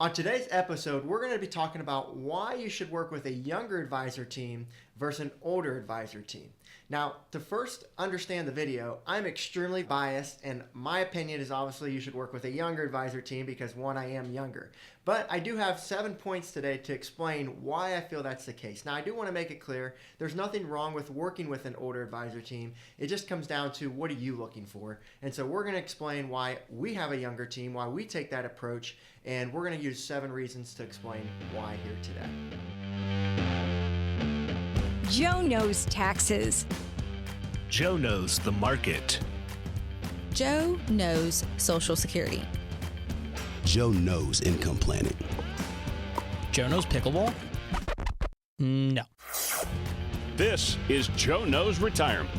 On today's episode, we're going to be talking about why you should work with a younger advisor team versus an older advisor team. Now, to first understand the video, I'm extremely biased, and my opinion is obviously you should work with a younger advisor team because, one, I am younger. But I do have 7 points today to explain why I feel that's the case. Now, I do want to make it clear there's nothing wrong with working with an older advisor team. It just comes down to what are you looking for. And so we're going to explain why we have a younger team, why we take that approach, and we're going to use 7 reasons to explain why here today. Joe knows taxes. Joe knows the market. Joe knows Social Security. Joe knows income planning. Joe knows pickleball? No. This is Joe Knows Retirement.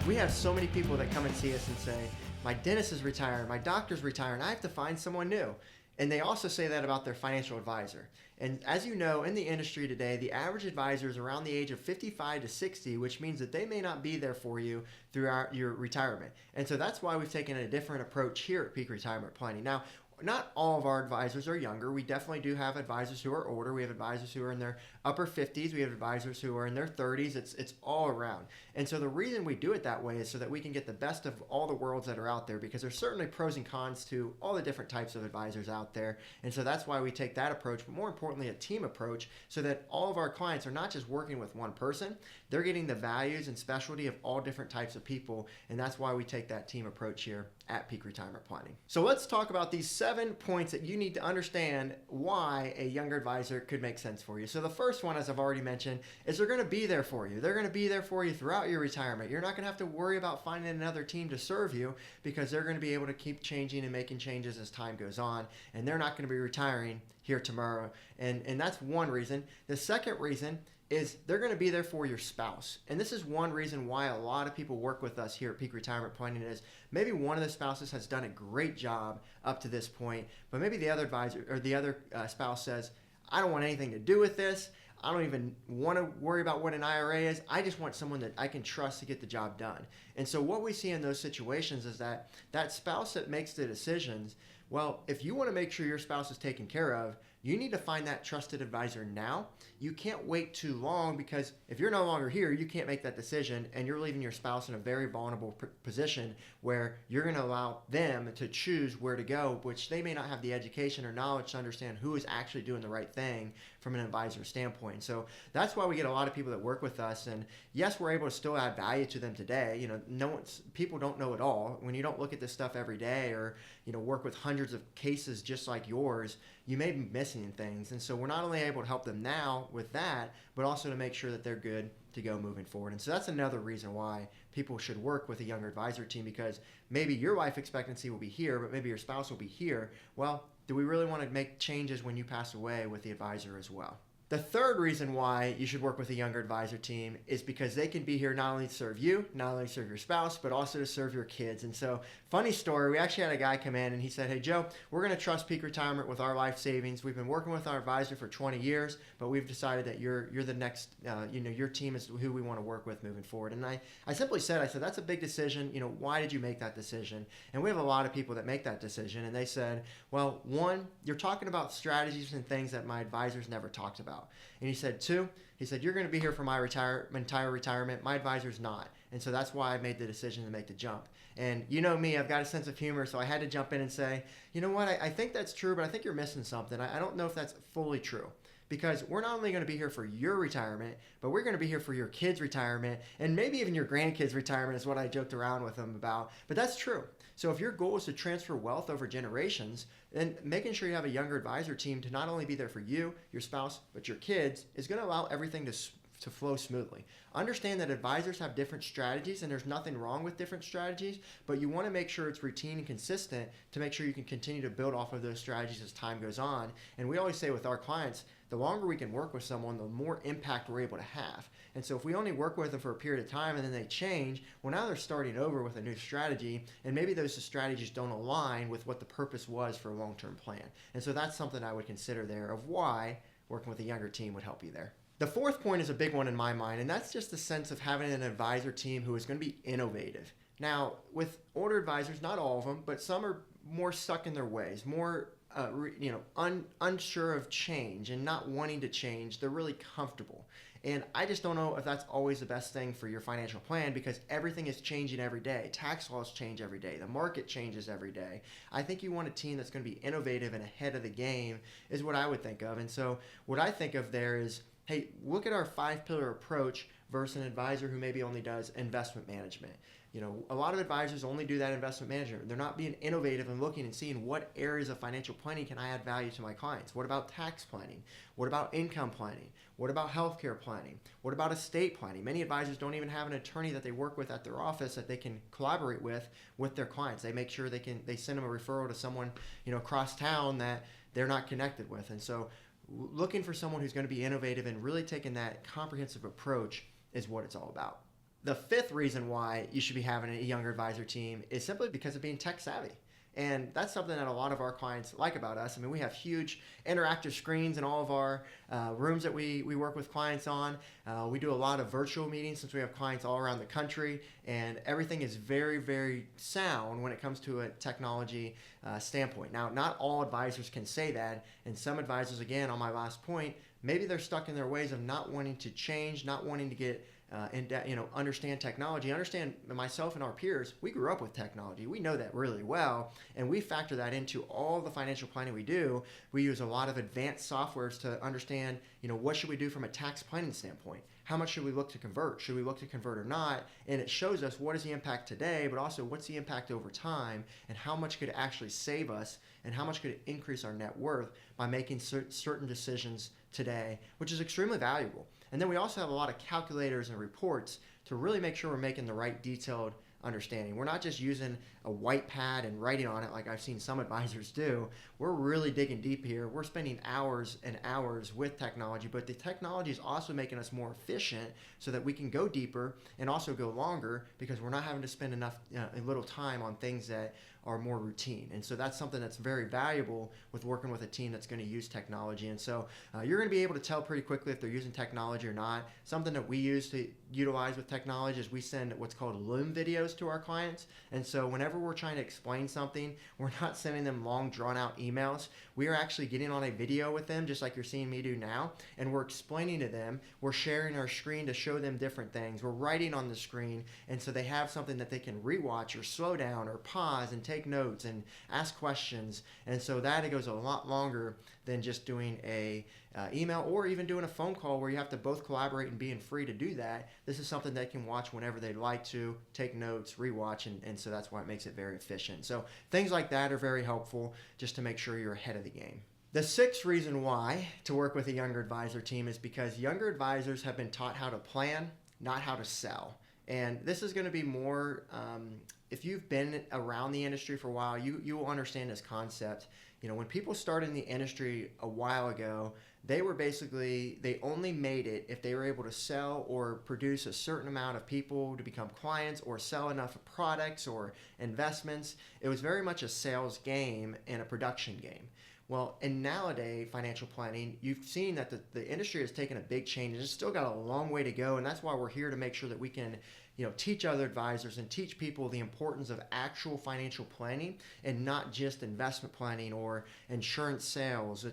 We have so many people that come and see us and say, my dentist is retiring, my doctor's retiring, I have to find someone new. And they also say that about their financial advisor. And as you know, in the industry today, the average advisor is around the age of 55 to 60, which means that they may not be there for you throughout your retirement. And so that's why we've taken a different approach here at Peak Retirement Planning. Now, not all of our advisors are younger. We definitely do have advisors who are older. We have advisors who are in their upper 50s. We have advisors who are in their 30s. It's all around. And so the reason we do it that way is so that we can get the best of all the worlds that are out there, because there's certainly pros and cons to all the different types of advisors out there. And so that's why we take that approach, but more importantly, a team approach, so that all of our clients are not just working with one person. They're getting the values and specialty of all different types of people. And that's why we take that team approach here at Peak Retirement Planning. So let's talk about these 7 points that you need to understand why a younger advisor could make sense for you. So the first one, as I've already mentioned, is they're going to be there for you. They're going to be there for you throughout your retirement. You're not going to have to worry about finding another team to serve you, because they're going to be able to keep changing and making changes as time goes on, and they're not going to be retiring here tomorrow. And that's one reason. The second reason is they're going to be there for your spouse. And this is one reason why a lot of people work with us here at Peak Retirement Planning is maybe one of the spouses has done a great job up to this point, but maybe the other advisor or the other spouse says, I don't want anything to do with this. I don't even want to worry about what an IRA is. I just want someone that I can trust to get the job done. And so what we see in those situations is that spouse that makes the decisions, well, if you want to make sure your spouse is taken care of, you need to find that trusted advisor now. You can't wait too long, because if you're no longer here, you can't make that decision, and you're leaving your spouse in a very vulnerable position where you're going to allow them to choose where to go, which they may not have the education or knowledge to understand who is actually doing the right thing from an advisor standpoint. So that's why we get a lot of people that work with us, and yes, we're able to still add value to them today. You know, people don't know it all. When you don't look at this stuff every day, or work with hundreds of cases just like yours, you may be missing things. And so we're not only able to help them now with that, but also to make sure that they're good to go moving forward. And so that's another reason why people should work with a younger advisor team, because maybe your life expectancy will be here, but maybe your spouse will be here. Well, do we really want to make changes when you pass away with the advisor as well? The third reason why you should work with a younger advisor team is because they can be here not only to serve you, not only to serve your spouse, but also to serve your kids. And so, funny story, we actually had a guy come in and he said, hey Joe, we're going to trust Peak Retirement with our life savings. We've been working with our advisor for 20 years, but we've decided that you're the next, your team is who we want to work with moving forward. And I simply said, that's a big decision. Why did you make that decision? And we have a lot of people that make that decision. And they said, well, one, you're talking about strategies and things that my advisors never talked about. And he said, 2, you're going to be here for my entire retirement. My advisor's not. And so that's why I made the decision to make the jump. And you know me, I've got a sense of humor, so I had to jump in and say, you know what, I think that's true, but I think you're missing something. I don't know if that's fully true. Because we're not only going to be here for your retirement, but we're going to be here for your kids' retirement, and maybe even your grandkids' retirement is what I joked around with them about. But that's true. So if your goal is to transfer wealth over generations, then making sure you have a younger advisor team to not only be there for you, your spouse, but your kids is going to allow everything to flow smoothly. Understand that advisors have different strategies, and there's nothing wrong with different strategies, but you want to make sure it's routine and consistent to make sure you can continue to build off of those strategies as time goes on. And we always say with our clients, the longer we can work with someone, the more impact we're able to have. And so if we only work with them for a period of time and then they change, well, now they're starting over with a new strategy, and maybe those strategies don't align with what the purpose was for a long-term plan. And so that's something I would consider there of why working with a younger team would help you there. The fourth point is a big one in my mind, and that's just the sense of having an advisor team who is going to be innovative. Now, with older advisors, not all of them, but some are more stuck in their ways, more unsure of change and not wanting to change. They're really comfortable. And I just don't know if that's always the best thing for your financial plan, because everything is changing every day. Tax laws change every day. The market changes every day. I think you want a team that's going to be innovative and ahead of the game is what I would think of. And so what I think of there is, hey, look at our 5-pillar approach versus an advisor who maybe only does investment management. A lot of advisors only do that investment management. They're not being innovative and looking and seeing what areas of financial planning can I add value to my clients. What about tax planning? What about income planning? What about healthcare planning? What about estate planning? Many advisors don't even have an attorney that they work with at their office that they can collaborate with their clients. They make sure they send them a referral to someone, across town that they're not connected with. And so looking for someone who's going to be innovative and really taking that comprehensive approach is what it's all about. The 5th reason why you should be having a younger advisor team is simply because of being tech savvy. And that's something that a lot of our clients like about us. I mean, we have huge interactive screens in all of our rooms that we work with clients on. We do a lot of virtual meetings since we have clients all around the country, and everything is very, very sound when it comes to a technology standpoint. Now, not all advisors can say that, and some advisors, again, on my last point, maybe they're stuck in their ways of not wanting to change, not wanting to get understand technology. Understand myself and our peers, we grew up with technology. We know that really well, and we factor that into all the financial planning we do. We use a lot of advanced softwares to understand, what should we do from a tax planning standpoint? How much should we look to convert? Should we look to convert or not? And it shows us what is the impact today, but also what's the impact over time, and how much could it actually save us, and how much could it increase our net worth by making certain decisions today, which is extremely valuable. And then we also have a lot of calculators and reports to really make sure we're making the right detailed understanding. We're not just using a white pad and writing on it like I've seen some advisors do. We're really digging deep here. We're spending hours and hours with technology, but the technology is also making us more efficient so that we can go deeper and also go longer, because we're not having to spend enough little time on things that are more routine. And so that's something that's very valuable with working with a team that's going to use technology. And so you're going to be able to tell pretty quickly if they're using technology or not. Something that we use to utilize with technology is we send what's called Loom videos to our clients. And so whenever we're trying to explain something, we're not sending them long drawn out emails. We are actually getting on a video with them, just like you're seeing me do now, and we're explaining to them. We're sharing our screen to show them different things. We're writing on the screen, and so they have something that they can rewatch or slow down or pause and take notes and ask questions. And so that it goes a lot longer than just doing a email or even doing a phone call where you have to both collaborate and being free to do that. This is something they can watch whenever they'd like to, take notes, rewatch, and so that's why it makes it very efficient. So things like that are very helpful just to make sure you're ahead of the game. The 6th reason why to work with a younger advisor team is because younger advisors have been taught how to plan, not how to sell. And this is going to be more, if you've been around the industry for a while, you will understand this concept. When people started in the industry a while ago, they only made it if they were able to sell or produce a certain amount of people to become clients or sell enough products or investments. It was very much a sales game and a production game. Well, in nowadays financial planning, you've seen that the industry has taken a big change. It's still got a long way to go, and that's why we're here to make sure that we can teach other advisors and teach people the importance of actual financial planning and not just investment planning or insurance sales.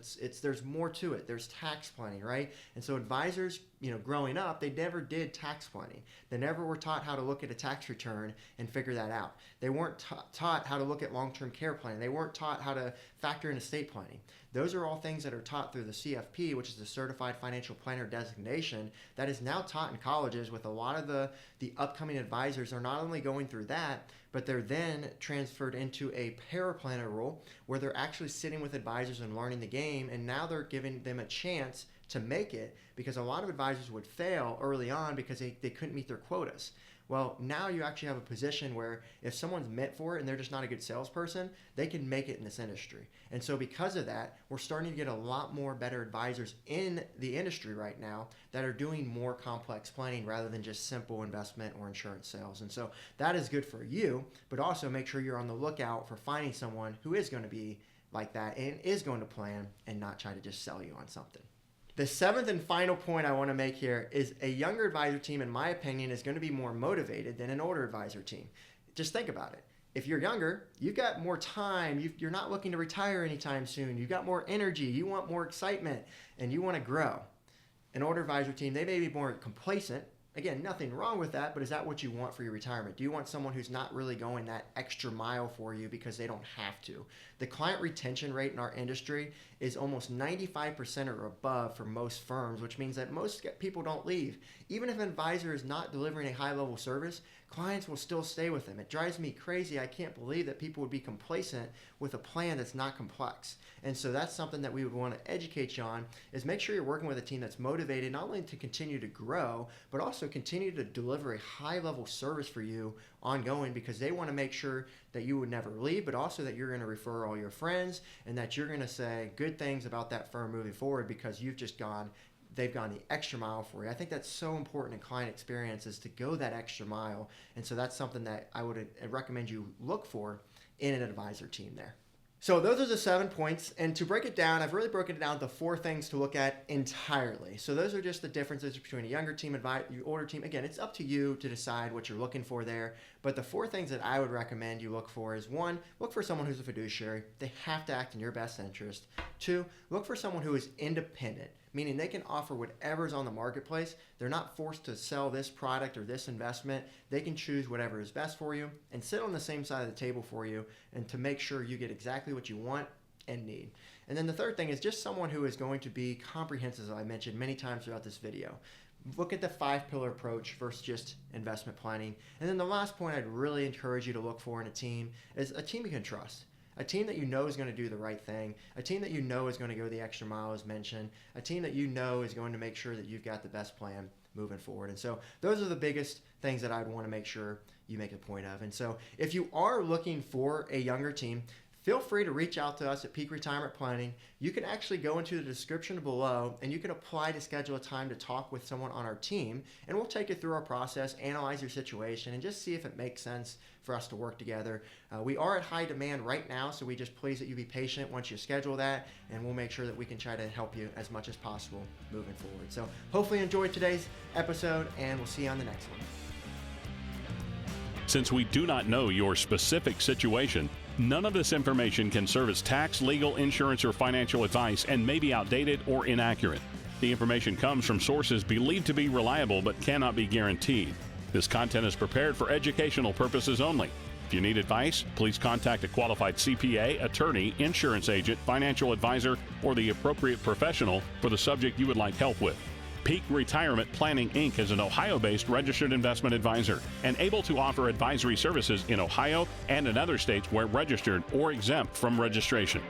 There's more to it. There's tax planning, right? And so advisors, growing up, they never did tax planning. They never were taught how to look at a tax return and figure that out. They weren't taught how to look at long-term care planning. They weren't taught how to factor in estate planning. Those are all things that are taught through the CFP, which is the Certified Financial Planner designation, that is now taught in colleges. With a lot of the upcoming advisors are not only going through that, but they're then transferred into a paraplanner role where they're actually sitting with advisors and learning the game, and now they're giving them a chance to make it, because a lot of advisors would fail early on because they couldn't meet their quotas. Well, now you actually have a position where if someone's meant for it and they're just not a good salesperson, they can make it in this industry. And so because of that, we're starting to get a lot more better advisors in the industry right now that are doing more complex planning rather than just simple investment or insurance sales. And so that is good for you, but also make sure you're on the lookout for finding someone who is going to be like that and is going to plan and not try to just sell you on something. The 7th and final point I want to make here is a younger advisor team, in my opinion, is going to be more motivated than an older advisor team. Just think about it. If you're younger, you've got more time. You're not looking to retire anytime soon. You've got more energy. You want more excitement, and you want to grow. An older advisor team, they may be more complacent. Again, nothing wrong with that, but is that what you want for your retirement? Do you want someone who's not really going that extra mile for you because they don't have to? The client retention rate in our industry is almost 95% or above for most firms, which means that most people don't leave. Even if an advisor is not delivering a high-level service, clients will still stay with them. It drives me crazy. I can't believe that people would be complacent with a plan that's not complex. And so that's something that we would want to educate you on, is make sure you're working with a team that's motivated not only to continue to grow, but also continue to deliver a high-level service for you ongoing, because they want to make sure that you would never leave, but also that you're going to refer all your friends and that you're going to say good things about that firm moving forward because they've gone the extra mile for you. I think that's so important in client experience, is to go that extra mile. And so that's something that I would recommend you look for in an advisor team there. So those are the 7 points. And to break it down, I've really broken it down to 4 things to look at entirely. So those are just the differences between a younger team, older team. Again, it's up to you to decide what you're looking for there. But the 4 things that I would recommend you look for is, 1, look for someone who's a fiduciary. They have to act in your best interest. 2, look for someone who is independent, meaning they can offer whatever's on the marketplace. They're not forced to sell this product or this investment. They can choose whatever is best for you and sit on the same side of the table for you, and to make sure you get exactly what you want and need. And then the 3rd thing is just someone who is going to be comprehensive, as I mentioned many times throughout this video. Look at the 5-pillar approach versus just investment planning. And then the last point I'd really encourage you to look for in a team is a team you can trust. A team that you know is going to do the right thing, a team that you know is going to go the extra mile as mentioned, a team that you know is going to make sure that you've got the best plan moving forward. And so those are the biggest things that I'd want to make sure you make a point of. And so if you are looking for a younger team, feel free to reach out to us at Peak Retirement Planning. You can actually go into the description below and you can apply to schedule a time to talk with someone on our team, and we'll take you through our process, analyze your situation, and just see if it makes sense for us to work together. We are at high demand right now, so we just please that you be patient once you schedule that, and we'll make sure that we can try to help you as much as possible moving forward. So hopefully you enjoyed today's episode, and we'll see you on the next one. Since we do not know your specific situation, none of this information can serve as tax, legal, insurance, or financial advice and may be outdated or inaccurate. The information comes from sources believed to be reliable but cannot be guaranteed. This content is prepared for educational purposes only. If you need advice, please contact a qualified CPA, attorney, insurance agent, financial advisor, or the appropriate professional for the subject you would like help with. Peak Retirement Planning, Inc. is an Ohio-based registered investment advisor and able to offer advisory services in Ohio and in other states where registered or exempt from registration.